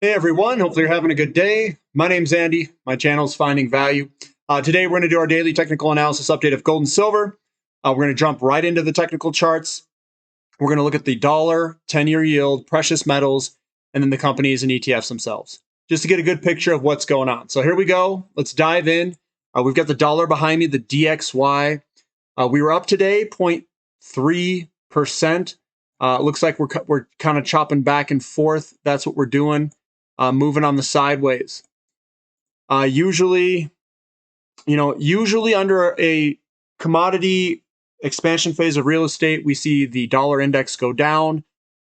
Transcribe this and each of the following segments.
Hey everyone, hopefully you're having a good day. My name's Andy. My channel is Finding Value. Today we're going to do our daily technical analysis update of gold and silver. We're going to jump right into the technical charts. We're going to look at the dollar, 10-year yield, precious metals, and then the companies and ETFs themselves, just to get a good picture of what's going on. So here we go. Let's dive in. We've got the dollar behind me, the DXY. We were up today 0.3%. Looks like we're kind of chopping back and forth. That's what we're doing. Moving on the sideways. Usually under a commodity expansion phase of real estate, we see the dollar index go down,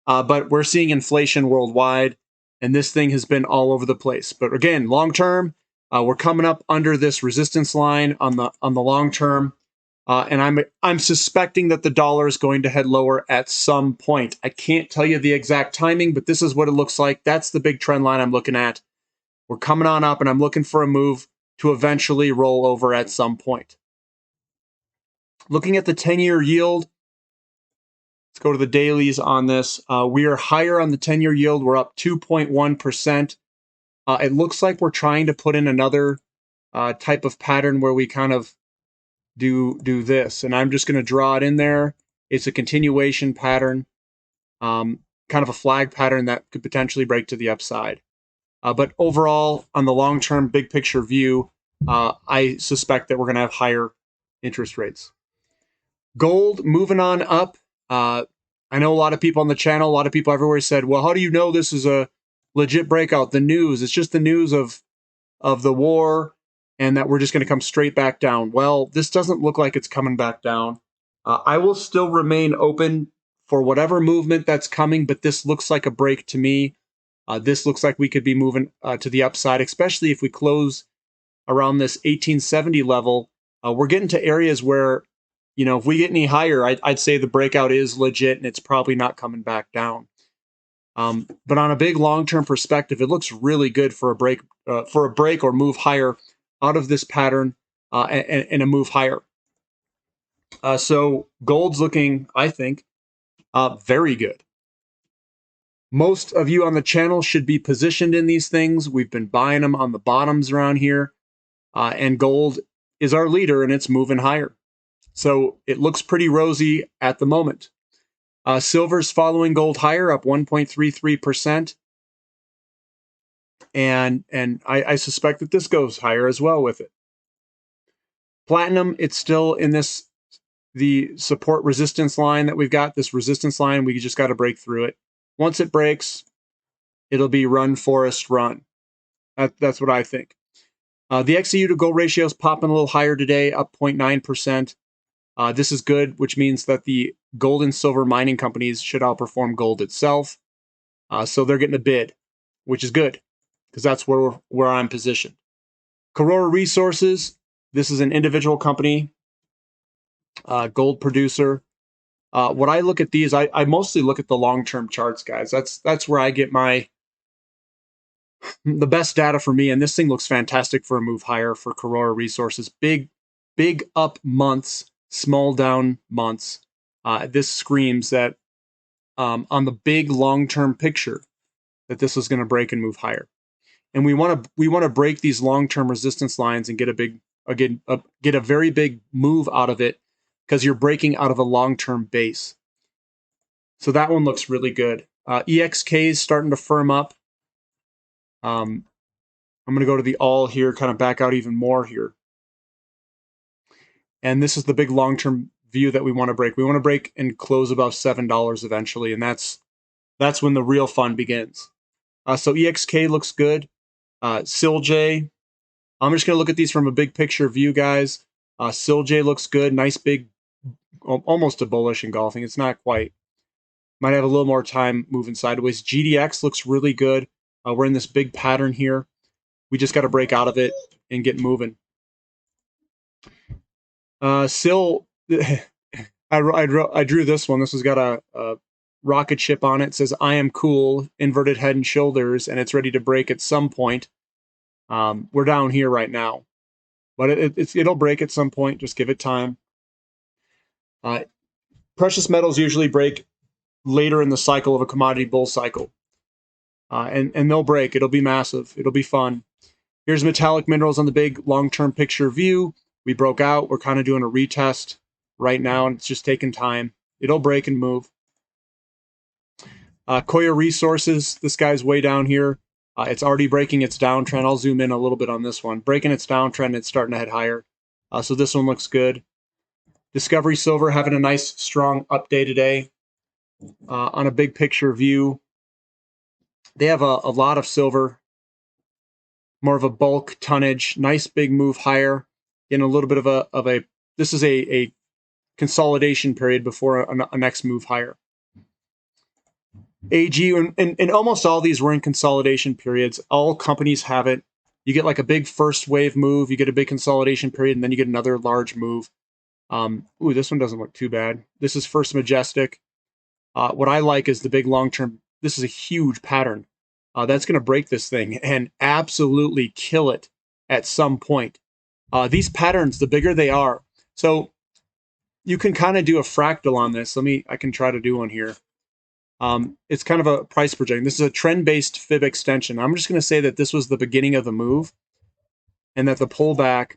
but we're seeing inflation worldwide, and this thing has been all over the place. But again, long term, we're coming up under this resistance line on the long term, and I'm suspecting that the dollar is going to head lower at some point. I can't tell you the exact timing, but this is what it looks like. That's the big trend line I'm looking at. We're coming on up, and I'm looking for a move to eventually roll over at some point. Looking at the 10-year yield, let's go to the dailies on this. We are higher on the 10-year yield. We're up 2.1%. It looks like we're trying to put in another type of pattern where we kind of do this, and I'm just going to draw it in there. It's a continuation pattern, kind of a flag pattern that could potentially break to the upside. But overall, on the long-term big picture view, I suspect that we're going to have higher interest rates. Gold moving on up. I know a lot of people on the channel, a lot of people everywhere said, well, how do you know this is a legit breakout? The news, it's just the news of the war and that we're just going to come straight back down. Well, this doesn't look like it's coming back down. I will still remain open for whatever movement that's coming, but this looks like a break to me. This looks like we could be moving to the upside, especially if we close around this 1870 level. We're getting to areas where, if we get any higher, I'd say the breakout is legit and it's probably not coming back down. But on a big long-term perspective, it looks really good for a break or move higher out of this pattern and a move higher. So gold's looking, I think, very good. Most of you on the channel should be positioned in these things. We've been buying them on the bottoms around here, and gold is our leader, and it's moving higher. So it looks pretty rosy at the moment. Silver's following gold higher, up 1.33%. And I suspect that this goes higher as well with it. Platinum, it's still in the support resistance line that we've got. This resistance line, we just got to break through it. Once it breaks, it'll be run, Forest, run. That's what I think. The XEU to gold ratio is popping a little higher today, up 0.9%. This is good, which means that the gold and silver mining companies should outperform gold itself. So they're getting a bid, which is good, because that's where I'm positioned. Karora Resources, this is an individual company, gold producer. When I look at these, I mostly look at the long-term charts, guys. That's where I get the best data for me, and this thing looks fantastic for a move higher for Karora Resources. Big up months, small down months. This screams that on the big long-term picture that this is going to break and move higher. And we want to break these long-term resistance lines and get a very big move out of it, because you're breaking out of a long-term base. So that one looks really good. EXK is starting to firm up. I'm going to go to the all here, kind of back out even more here. And this is the big long-term view that we want to break. We want to break and close above $7 eventually, and that's when the real fun begins. So EXK looks good. SILJ, I'm just going to look at these from a big picture view, guys. SILJ looks good. Nice big, almost a bullish engulfing. It's not quite. Might have a little more time moving sideways. GDX looks really good. We're in this big pattern here. We just got to break out of it and get moving. SIL, I drew this one. This has got a rocket ship on it. It says, I am cool, inverted head and shoulders, and it's ready to break at some point. We're down here right now, but it'll break at some point. Just give it time. Precious metals usually break later in the cycle of a commodity bull cycle. and they'll break. It'll be massive. It'll be fun. Here's metallic minerals on the big long-term picture view. We broke out. We're kind of doing a retest right now, and it's just taking time. It'll break and move. Koya Resources, this guy's way down here. It's already breaking its downtrend. I'll zoom in a little bit on this one. Breaking its downtrend, it's starting to head higher. So this one looks good. Discovery Silver having a nice, strong up day today. On a big picture view, they have a lot of silver, more of a bulk tonnage, nice big move higher. In a little bit of a this is a consolidation period before a next move higher. AG, and almost all these were in consolidation periods. All companies have it. You get like a big first wave move, you get a big consolidation period, and then you get another large move. Ooh, this one doesn't look too bad. This is First Majestic. What I like is the big long-term. This is a huge pattern. That's going to break this thing and absolutely kill it at some point. These patterns, the bigger they are. So you can kind of do a fractal on this. I can try to do one here. It's kind of a price projection. This is a trend-based fib extension. I'm just going to say that this was the beginning of the move and that the pullback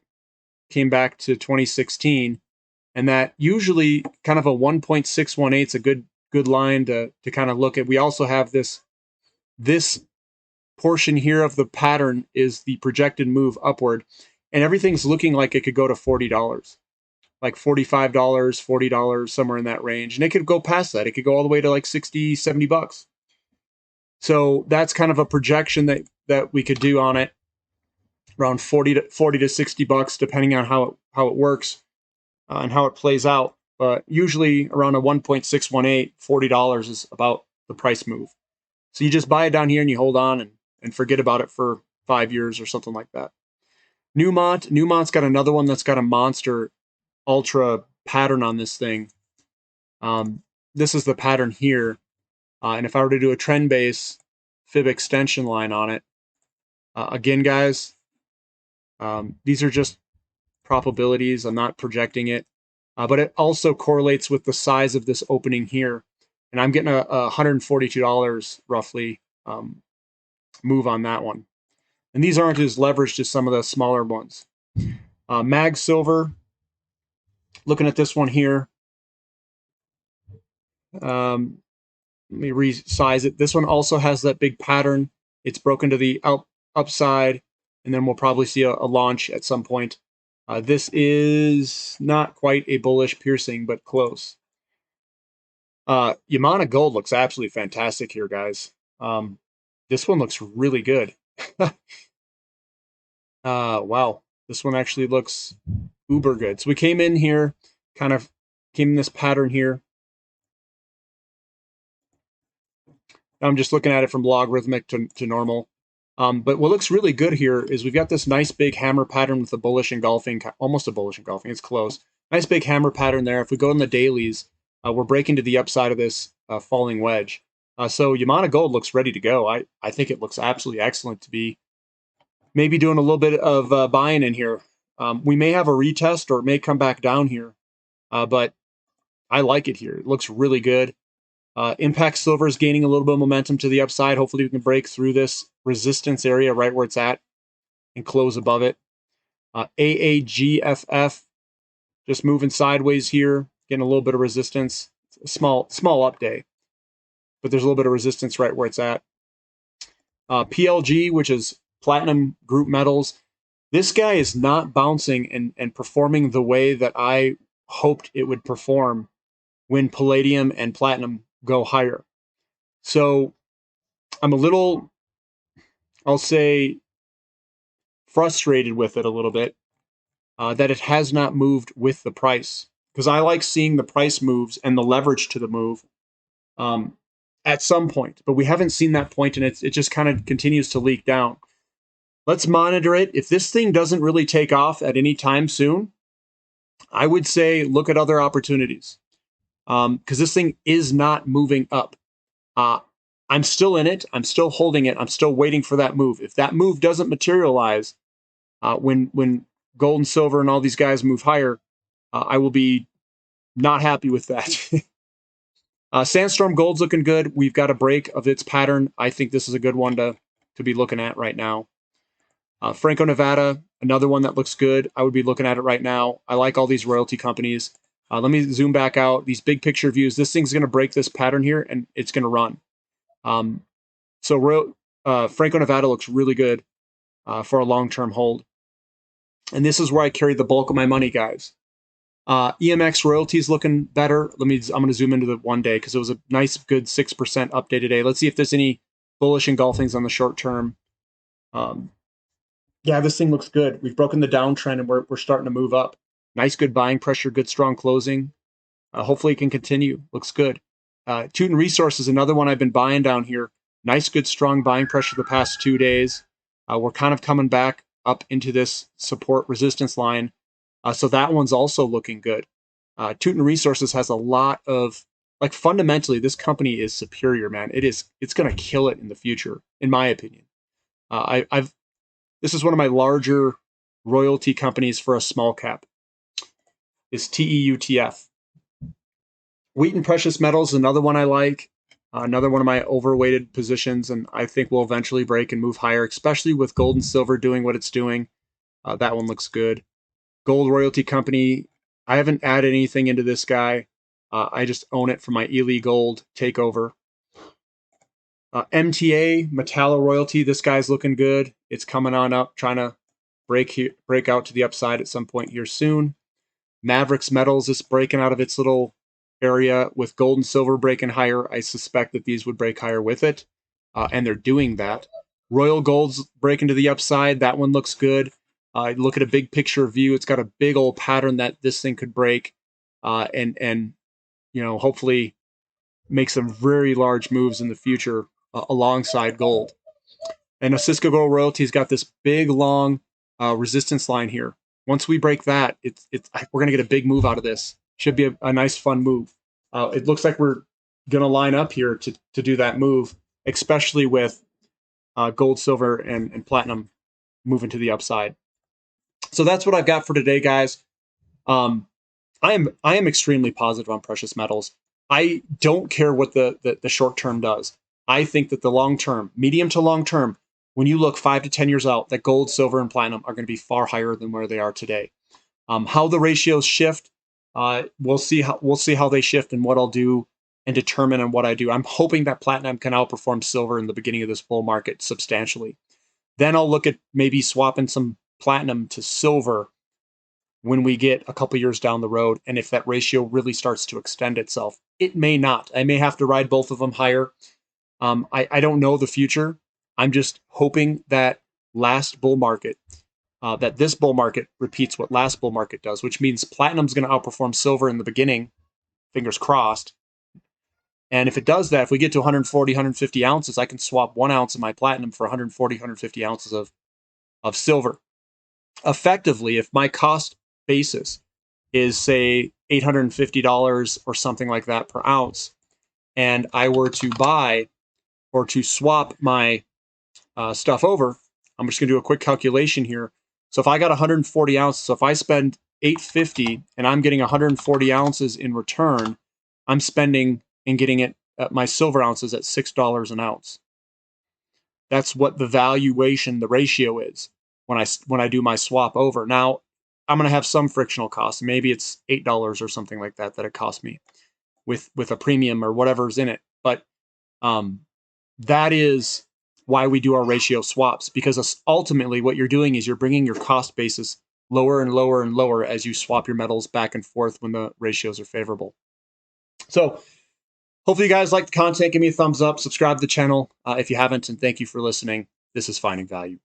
came back to 2016, and that usually kind of a 1.618 is a good line to kind of look at. We also have this portion here of the pattern is the projected move upward, and everything's looking like it could go to $40. Like $45, $40, somewhere in that range. And it could go past that. It could go all the way to like 60, 70 bucks. So that's kind of a projection that we could do on it, around 40 to 60 bucks, depending on how it works and how it plays out. But usually around a 1.618, $40 is about the price move. So you just buy it down here and you hold on and forget about it for 5 years or something like that. Newmont's got another one that's got a monster ultra pattern on this thing. This is the pattern here. And if I were to do a trend base fib extension line on it, again, guys, these are just probabilities. I'm not projecting it. But it also correlates with the size of this opening here. And I'm getting a $142 roughly move on that one. And these aren't as leveraged as some of the smaller ones. Mag Silver, looking at this one here. Let me resize it. This one also has that big pattern. It's broken to the upside, and then we'll probably see a launch at some point. This is not quite a bullish piercing, but close. Yamana Gold looks absolutely fantastic here, guys. This one looks really good. Wow. This one actually looks uber good. So we came in here, kind of came in this pattern here. I'm just looking at it from logarithmic to normal. But what looks really good here is we've got this nice big hammer pattern with a bullish engulfing, almost a bullish engulfing. It's close. Nice big hammer pattern there. If we go in the dailies, we're breaking to the upside of this falling wedge. So Yamana Gold looks ready to go. I think it looks absolutely excellent to be maybe doing a little bit of buying in here. We may have a retest or it may come back down here, but I like it here. It looks really good. Impact Silver is gaining a little bit of momentum to the upside. Hopefully we can break through this resistance area right where it's at and close above it. AAGFF just moving sideways here, getting a little bit of resistance. It's a small up day, but there's a little bit of resistance right where it's at. PLG, which is Platinum Group Metals. This guy is not bouncing and performing the way that I hoped it would perform when palladium and platinum go higher. So I'm a little, I'll say, frustrated with it a little bit that it has not moved with the price, because I like seeing the price moves and the leverage to the move at some point, but we haven't seen that point, and it just kind of continues to leak down. Let's monitor it. If this thing doesn't really take off at any time soon, I would say look at other opportunities, because this thing is not moving up. I'm still in it. I'm still holding it. I'm still waiting for that move. If that move doesn't materialize, when gold and silver and all these guys move higher, I will be not happy with that. Sandstorm Gold's looking good. We've got a break of its pattern. I think this is a good one to be looking at right now. Franco-Nevada, another one that looks good. I would be looking at it right now. I like all these royalty companies. Let me zoom back out. These big picture views. This thing's going to break this pattern here, and it's going to run. So Franco-Nevada looks really good for a long-term hold. And this is where I carry the bulk of my money, guys. EMX royalties looking better. I'm going to zoom into the 1 day because it was a nice, good 6% update today. Let's see if there's any bullish engulfings on the short term. Yeah, this thing looks good. We've broken the downtrend and we're starting to move up. Nice, good buying pressure, good, strong closing. Hopefully it can continue. Looks good. Teuton Resources, another one I've been buying down here. Nice, good, strong buying pressure the past 2 days. We're kind of coming back up into this support resistance line. So that one's also looking good. Teuton Resources has a lot of, like, fundamentally, this company is superior, man. It's going to kill it in the future, in my opinion. This is one of my larger royalty companies for a small cap. Is TEUTF. Wheaton Precious Metals, another one I like. Another one of my overweighted positions, and I think will eventually break and move higher, especially with gold and silver doing what it's doing. That one looks good. Gold Royalty Company, I haven't added anything into this guy. I just own it for my Ely Gold takeover. MTA, Metallo Royalty, this guy's looking good. It's coming on up, trying to break out to the upside at some point here soon. Mavericks Metals is breaking out of its little area with gold and silver breaking higher. I suspect that these would break higher with it, and they're doing that. Royal Gold's breaking to the upside. That one looks good. Look at a big picture view. It's got a big old pattern that this thing could break, and hopefully make some very large moves in the future alongside gold. And Osisko Gold Royalty's got this big long resistance line here. Once we break that, we're gonna get a big move out of this. Should be a nice, fun move. It looks like we're gonna line up here to do that move, especially with gold, silver, and platinum moving to the upside. So that's what I've got for today, guys. I am extremely positive on precious metals. I don't care what the short term does. I think that the long term, medium to long term, when you look 5 to 10 years out, that gold, silver, and platinum are going to be far higher than where they are today. How the ratios shift, we'll see how they shift and what I'll do and determine on what I do. I'm hoping that platinum can outperform silver in the beginning of this bull market substantially. Then I'll look at maybe swapping some platinum to silver when we get a couple years down the road, and if that ratio really starts to extend itself. It may not. I may have to ride both of them higher. I don't know the future. I'm just hoping that last bull market, that this bull market repeats what last bull market does, which means platinum's going to outperform silver in the beginning, fingers crossed. And if it does that, if we get to 140, 150 ounces, I can swap 1 ounce of my platinum for 140, 150 ounces of silver. Effectively, if my cost basis is, say, $850 or something like that per ounce, and I were to buy or to swap my stuff over, I'm just going to do a quick calculation here. So if I got 140 ounces, so if I spend $850 and I'm getting 140 ounces in return, I'm spending and getting it my silver ounces at $6 an ounce. That's what the valuation, the ratio is when I do my swap over. Now, I'm going to have some frictional costs. Maybe it's $8 or something like that it cost me with a premium or whatever's in it. But that is why we do our ratio swaps, because ultimately what you're doing is you're bringing your cost basis lower and lower and lower as you swap your metals back and forth when the ratios are favorable. So hopefully you guys like the content. Give me a thumbs up, subscribe to the channel if you haven't, and thank you for listening. This is Finding Value.